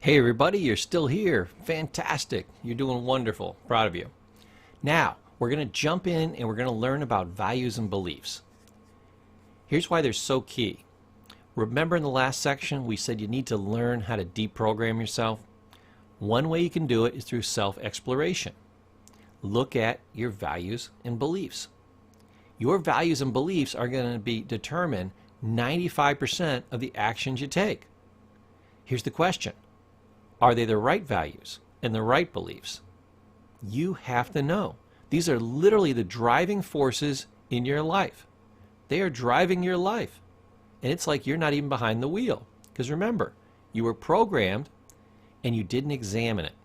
Hey everybody, you're still here. Fantastic. You're doing wonderful. Proud of you. Now, we're going to jump in and we're going to learn about values and beliefs. Here's why they're so key. Remember in the last section we said you need to learn how to deprogram yourself? One way you can do it is through self-exploration. Look at your values and beliefs. Your values and beliefs are going to determine 95% of the actions you take. Here's the question. Are they the right values and the right beliefs? You have to know. These are literally the driving forces in your life. They are driving your life. And it's like you're not even behind the wheel. Because remember, you were programmed and you didn't examine it.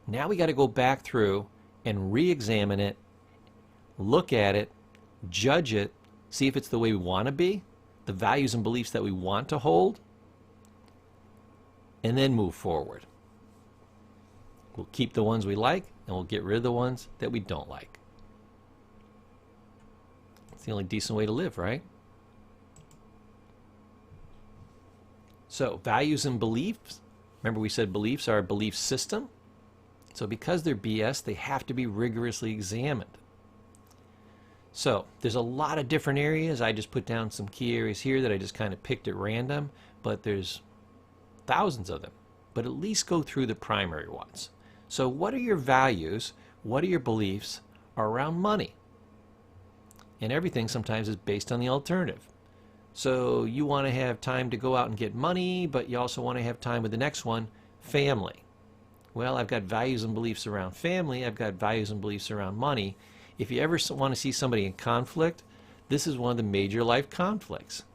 Now we got to go back through and re-examine it, look at it, judge it, see if it's the way we want to be, the values and beliefs that we want to hold, and then move forward. We'll keep the ones we like, and we'll get rid of the ones that we don't like. It's the only decent way to live, right? So, values and beliefs. Remember we said beliefs are a belief system? So because they're BS, they have to be rigorously examined. So, there's a lot of different areas. I just put down some key areas here that I just kind of picked at random, but there's thousands of them, but at least go through the primary ones. So what are your values? What are your beliefs around money? And everything sometimes is based on the alternative. So you want to have time to go out and get money, but you also want to have time with the next one, family. Well, I've got values and beliefs around family. I've got values and beliefs around money. If you ever want to see somebody in conflict, this is one of the major life conflicts.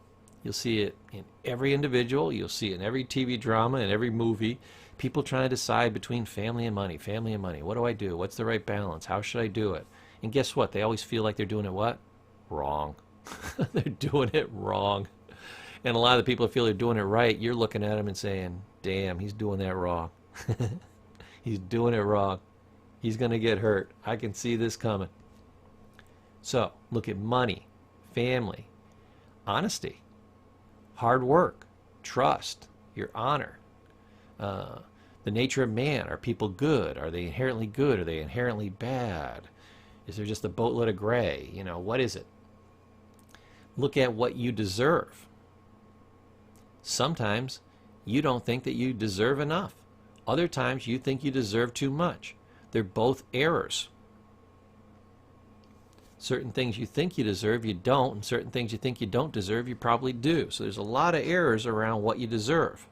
You'll see it in every individual. You'll see it in every TV drama and every movie. People trying to decide between family and money. Family and money. What do I do? What's the right balance? How should I do it? And guess what? They always feel like they're doing it what? Wrong. They're doing it wrong. And a lot of the people that feel they're doing it right, you're looking at them and saying, damn, he's doing that wrong. He's doing it wrong. He's going to get hurt. I can see this coming. So, look at money, family, honesty, hard work, trust, your honor, the nature of man. Are people good? Are they inherently good? Are they inherently bad? Is there just a boatload of gray? You know, what is it? Look at what you deserve. Sometimes you don't think that you deserve enough. Other times you think you deserve too much. They're both errors. Certain things you think you deserve, you don't, and certain things you think you don't deserve, you probably do. So there's a lot of errors around what you deserve.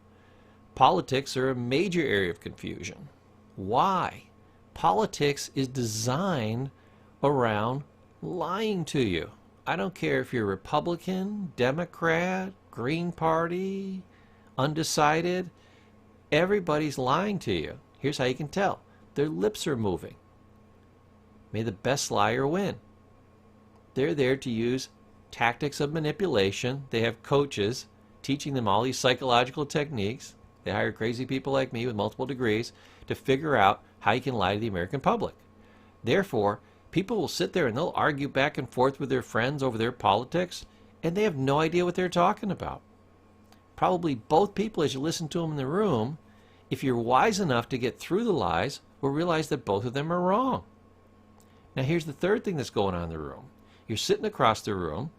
Politics are a major area of confusion. Why? Politics is designed around lying to you. I don't care if you're Republican, Democrat, Green Party, undecided. Everybody's lying to you. Here's how you can tell. Their lips are moving. May the best liar win. They're there to use tactics of manipulation. They have coaches teaching them all these psychological techniques. They hire crazy people like me with multiple degrees to figure out how you can lie to the American public. Therefore, people will sit there and they'll argue back and forth with their friends over their politics, and they have no idea what they're talking about. Probably both people, as you listen to them in the room, if you're wise enough to get through the lies, will realize that both of them are wrong. Now here's the third thing that's going on in the room. You're sitting across the room,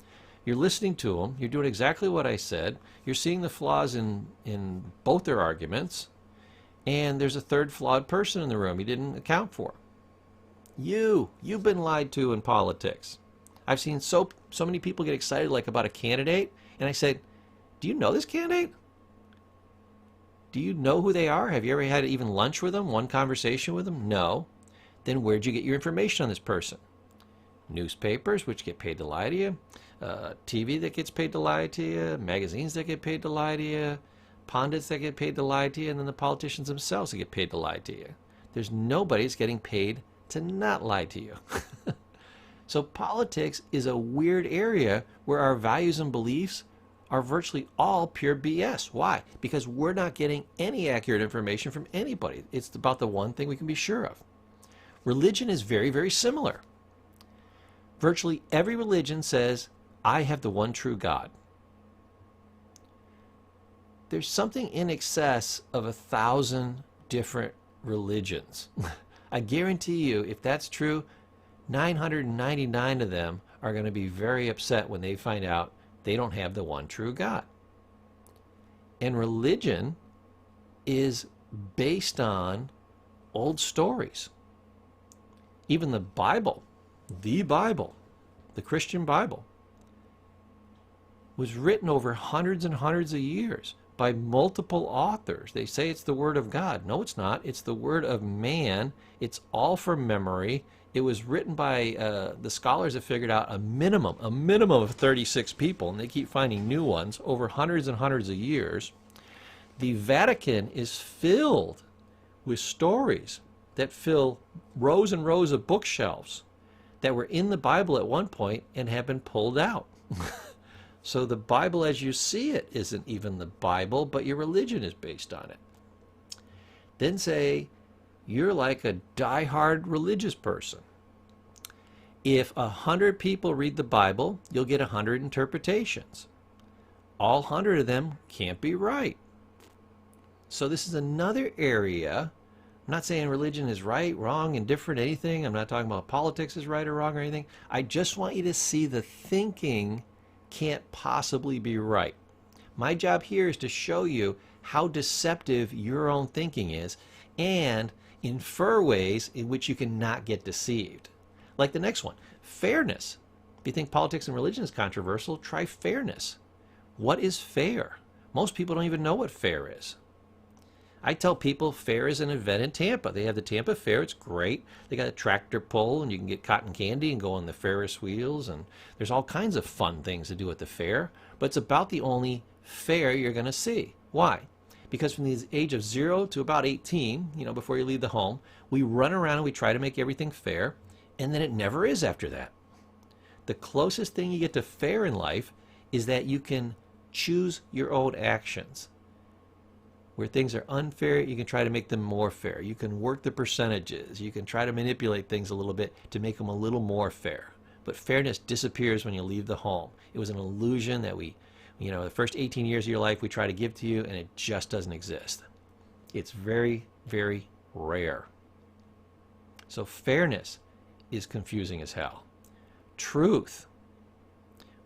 you're listening to them, you're doing exactly what I said, you're seeing the flaws in both their arguments, and there's a third flawed person in the room you didn't account for. You've been lied to in politics. I've seen so many people get excited like about a candidate, and I said, do you know this candidate? Do you know who they are? Have you ever had even lunch with them, one conversation with them? No. Then where'd you get your information on this person? Newspapers, which get paid to lie to you, TV that gets paid to lie to you, magazines that get paid to lie to you, pundits that get paid to lie to you, and then the politicians themselves that get paid to lie to you. There's nobody that's getting paid to not lie to you. So politics is a weird area where our values and beliefs are virtually all pure BS. Why? Because we're not getting any accurate information from anybody. It's about the one thing we can be sure of. Religion is very, very similar. Virtually every religion says, I have the one true God. there's something in excess of 1,000 different religions. I guarantee you, if that's true, 999 of them are going to be very upset when they find out they don't have the one true God. And religion is based on old stories. Even the Bible, the Christian Bible, was written over hundreds and hundreds of years by multiple authors. They say it's the Word of God. No, it's not. It's the Word of man. It's all from memory. It was written by the scholars have figured out a minimum of 36 people, and they keep finding new ones over hundreds and hundreds of years. The Vatican is filled with stories that fill rows and rows of bookshelves that were in the Bible at one point and have been pulled out. So the Bible as you see it isn't even the Bible, but your religion is based on it. Then say you're like a die-hard religious person. If 100 people read the Bible, you'll get 100 interpretations. All 100 of them can't be right. So this is another area. I'm not saying religion is right, wrong, indifferent, anything. I'm not talking about politics is right or wrong or anything. I just want you to see the thinking can't possibly be right. My job here is to show you how deceptive your own thinking is and infer ways in which you cannot get deceived. Like the next one, fairness. If you think politics and religion is controversial, try fairness. What is fair? Most people don't even know what fair is. I tell people fair is an event in Tampa. They have the Tampa Fair. It's great. They got a tractor pull, and you can get cotton candy and go on the Ferris wheels, and there's all kinds of fun things to do at the fair, but it's about the only fair you're going to see. Why? Because from the age of 0 to about 18, before you leave the home, we run around and we try to make everything fair, and then it never is after that. The closest thing you get to fair in life is that you can choose your own actions. Where things are unfair, you can try to make them more fair. You can work the percentages. You can try to manipulate things a little bit to make them a little more fair. But fairness disappears when you leave the home. It was an illusion that the first 18 years of your life we try to give to you, and it just doesn't exist. It's very, very rare. So fairness is confusing as hell. Truth.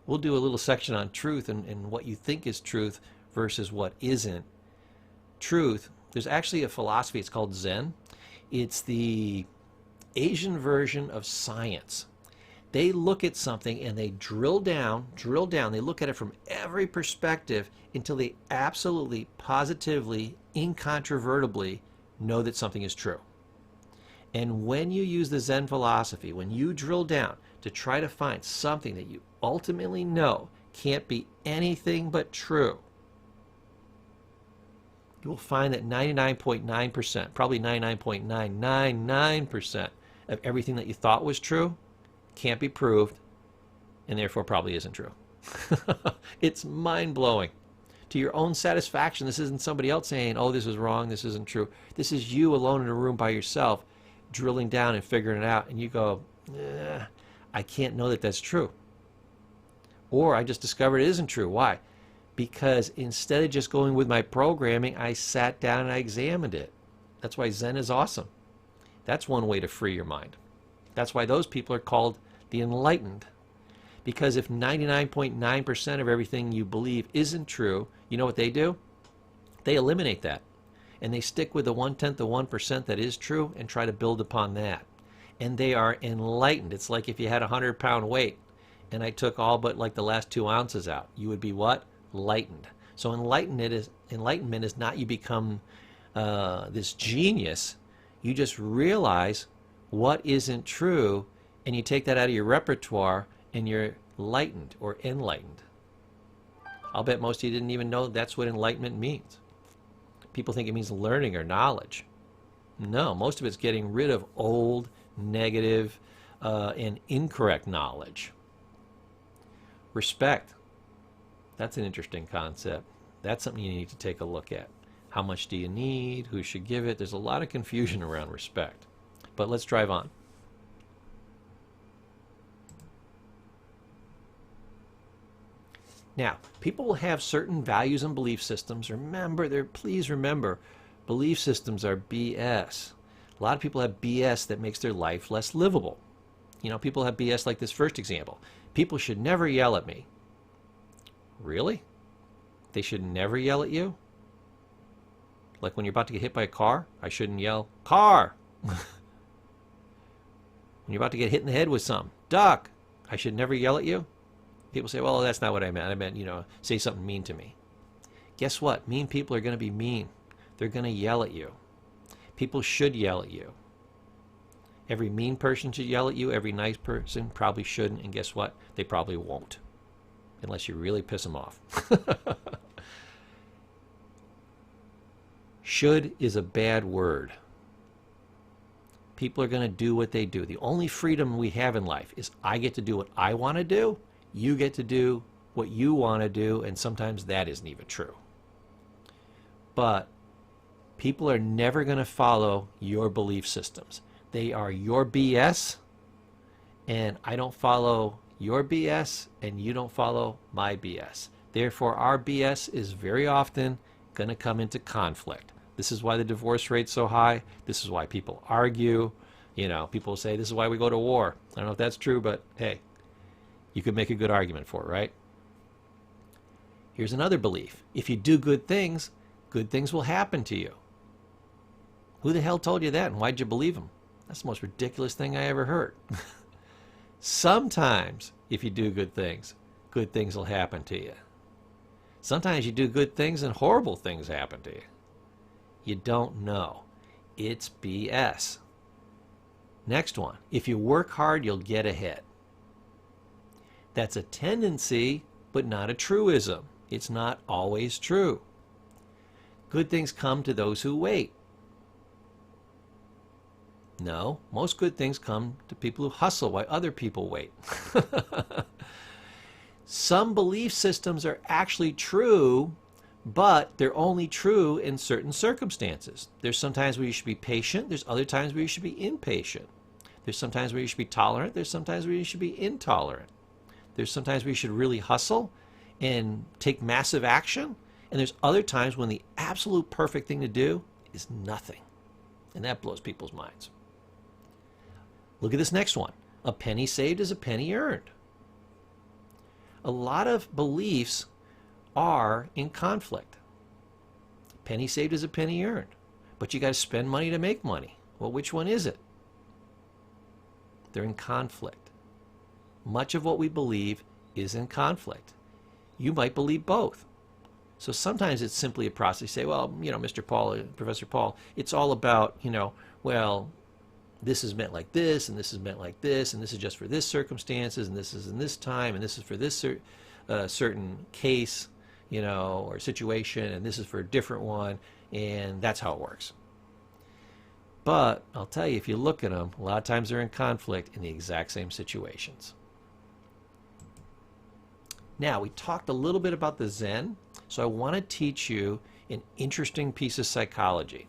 We'll do a little section on truth and what you think is truth versus what isn't. Truth, there's actually a philosophy, it's called Zen. It's the Asian version of science. They look at something and they drill down, they look at it from every perspective until they absolutely, positively, incontrovertibly know that something is true. And when you use the Zen philosophy, when you drill down to try to find something that you ultimately know can't be anything but true, you will find that 99.9%, probably 99.999% of everything that you thought was true can't be proved and therefore probably isn't true. It's mind-blowing. To your own satisfaction, this isn't somebody else saying, oh, this is wrong, this isn't true. This is you alone in a room by yourself drilling down and figuring it out, and you go, I can't know that that's true. Or I just discovered it isn't true. Why? Because instead of just going with my programming, I sat down and I examined it. That's why Zen is awesome. That's one way to free your mind. That's why those people are called the enlightened. Because if 99.9% of everything you believe isn't true, you know what they do? They eliminate that. And they stick with the 1/10 of 1% that is true and try to build upon that. And they are enlightened. It's like if you had a 100-pound weight and I took all but like the last 2 ounces out. You would be what? Lightened. So enlightenment is not you become this genius. You just realize what isn't true, and you take that out of your repertoire, and you're lightened or enlightened. I'll bet most of you didn't even know that's what enlightenment means. People think it means learning or knowledge. No, most of it's getting rid of old, negative, and incorrect knowledge. Respect. That's an interesting concept. That's something you need to take a look at. How much do you need? Who should give it? There's a lot of confusion around respect. But let's drive on. Now, people will have certain values and belief systems. Please remember, belief systems are BS. A lot of people have BS that makes their life less livable. You know, people have BS like this first example. People should never yell at me. Really? They should never yell at you? Like when you're about to get hit by a car, I shouldn't yell, car! When you're about to get hit in the head with something, duck! I should never yell at you? People say, well, that's not what I meant. I meant, you know, say something mean to me. Guess what? Mean people are going to be mean. They're going to yell at you. People should yell at you. Every mean person should yell at you. Every nice person probably shouldn't. And guess what? They probably won't. Unless you really piss them off. Should is a bad word. People are going to do what they do. The only freedom we have in life is I get to do what I want to do. You get to do what you want to do. And sometimes that isn't even true. But people are never going to follow your belief systems. They are your BS, and I don't follow your BS, and you don't follow my BS. Therefore, our BS is very often going to come into conflict. This is why the divorce rate's so high. This is why people argue. You know, people say this is why we go to war. I don't know if that's true, but hey, you could make a good argument for it, right? Here's another belief. If you do good things will happen to you. Who the hell told you that, and why'd you believe them? That's the most ridiculous thing I ever heard. Sometimes, if you do good things will happen to you. Sometimes you do good things and horrible things happen to you. You don't know. It's BS. Next one. If you work hard, you'll get ahead. That's a tendency, but not a truism. It's not always true. Good things come to those who wait. No, most good things come to people who hustle while other people wait. Some belief systems are actually true, but they're only true in certain circumstances. There's sometimes where you should be patient. There's other times where you should be impatient. There's sometimes where you should be tolerant. There's sometimes where you should be intolerant. There's sometimes where you should really hustle and take massive action. And there's other times when the absolute perfect thing to do is nothing. And that blows people's minds. Look at this next one. A penny saved is a penny earned. A lot of beliefs are in conflict. Penny saved is a penny earned. But you got to spend money to make money. Well, which one is it? They're in conflict. Much of what we believe is in conflict. You might believe both. So sometimes it's simply a process. You say, well, you know, Mr. Paul, Professor Paul, it's all about, you know, well, this is meant like this, and this is meant like this, and this is just for this circumstances, and this is in this time, and this is for this certain case, you know, or situation, and this is for a different one, and that's how it works. But I'll tell you, if you look at them, a lot of times they're in conflict in the exact same situations. Now, we talked a little bit about the Zen, so I want to teach you an interesting piece of psychology.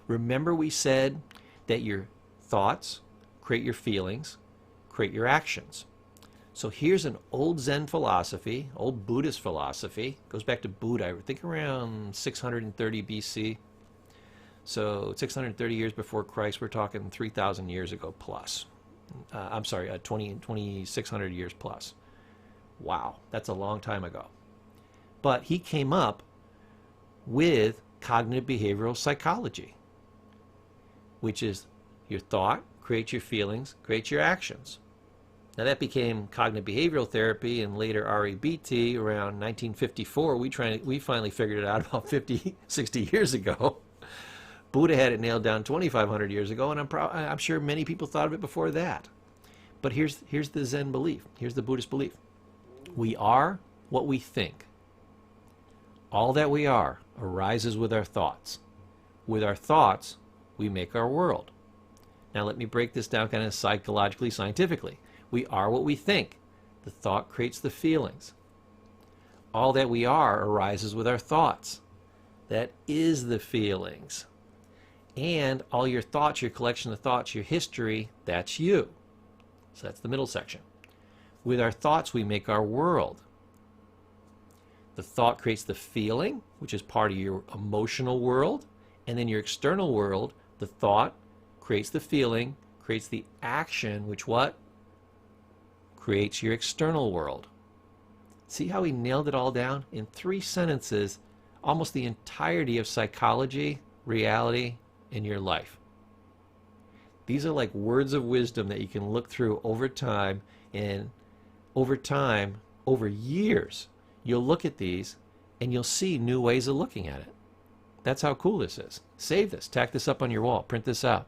Remember we said that your thoughts create your feelings, create your actions. So here's an old Zen philosophy, old Buddhist philosophy. Goes back to Buddha, I think around 630 BC. So 630 years before Christ, we're talking 3,000 years ago plus. 2,600 years plus. Wow, that's a long time ago. But he came up with cognitive behavioral psychology, which is your thought creates your feelings, creates your actions. Now that became cognitive behavioral therapy and later REBT around 1954. We finally figured it out about 50, 60 years ago. Buddha had it nailed down 2,500 years ago, and I'm sure many people thought of it before that. But here's the Zen belief. Here's the Buddhist belief. We are what we think. All that we are arises with our thoughts. With our thoughts, we make our world. Now let me break this down kind of psychologically, scientifically. We are what we think. The thought creates the feelings. All that we are arises with our thoughts. That is the feelings. And all your thoughts, your collection of thoughts, your history, that's you. So that's the middle section. With our thoughts, we make our world. The thought creates the feeling, which is part of your emotional world. And then your external world, the thought creates the feeling, creates the action, which what? Creates your external world. See how he nailed it all down? In 3 sentences, almost the entirety of psychology, reality, in your life. These are like words of wisdom that you can look through over time, and over time, over years, you'll look at these and you'll see new ways of looking at it. That's how cool this is. Save this, tack this up on your wall, print this out.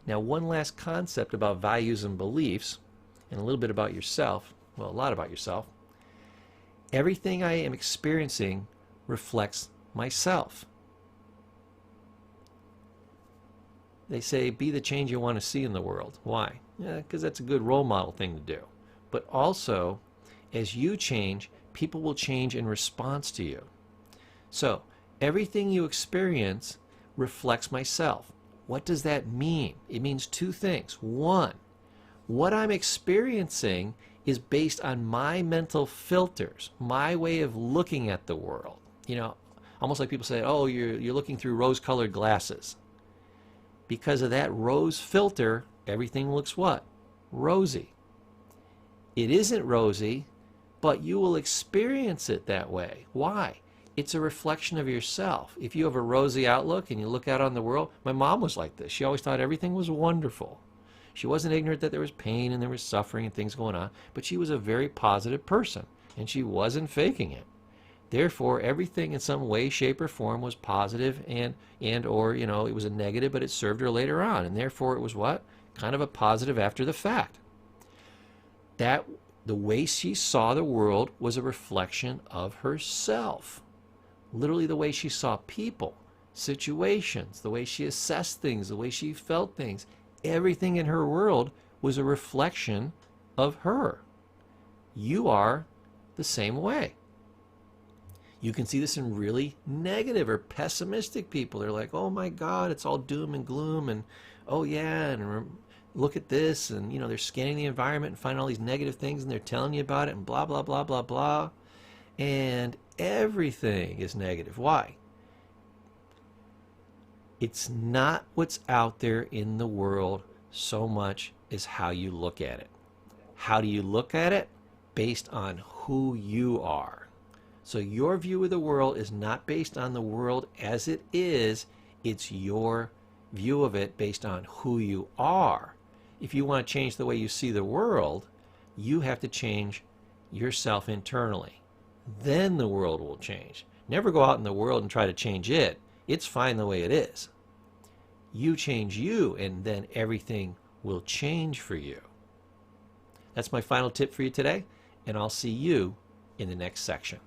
Now, one last concept about values and beliefs, and a little bit about yourself, well, a lot about yourself. Everything I am experiencing reflects myself. They say, be the change you want to see in the world. Why? Because that's a good role model thing to do. But also, as you change, people will change in response to you. So, everything you experience reflects myself. What does that mean? It means 2 things. 1, what I'm experiencing is based on my mental filters, my way of looking at the world. You know, almost like people say, oh, you're looking through rose-colored glasses. Because of that rose filter, everything looks what? Rosy. It isn't rosy, but you will experience it that way. Why? It's a reflection of yourself. If you have a rosy outlook and you look out on the world, my mom was like this. She always thought everything was wonderful. She wasn't ignorant that there was pain and there was suffering and things going on, but she was a very positive person, and she wasn't faking it. Therefore, everything in some way, shape, or form was positive and or, you know, it was a negative, but it served her later on, and therefore it was what? Kind of a positive after the fact. That the way she saw the world was a reflection of herself. Literally the way she saw people, situations, the way she assessed things, the way she felt things. Everything in her world was a reflection of her. You are the same way. You can see this in really negative or pessimistic people. They're like, oh my God, it's all doom and gloom, and oh yeah, and look at this, and you know, they're scanning the environment and finding all these negative things, and they're telling you about it, and blah, blah, blah, blah, blah. And everything is negative. Why? It's not what's out there in the world so much as how you look at it. How do you look at it? Based on who you are. So your view of the world is not based on the world as it is. It's your view of it based on who you are. If you want to change the way you see the world, you have to change yourself internally. Then the world will change. Never go out in the world and try to change it. It's fine the way it is. You change you, and then everything will change for you. That's my final tip for you today, and I'll see you in the next section.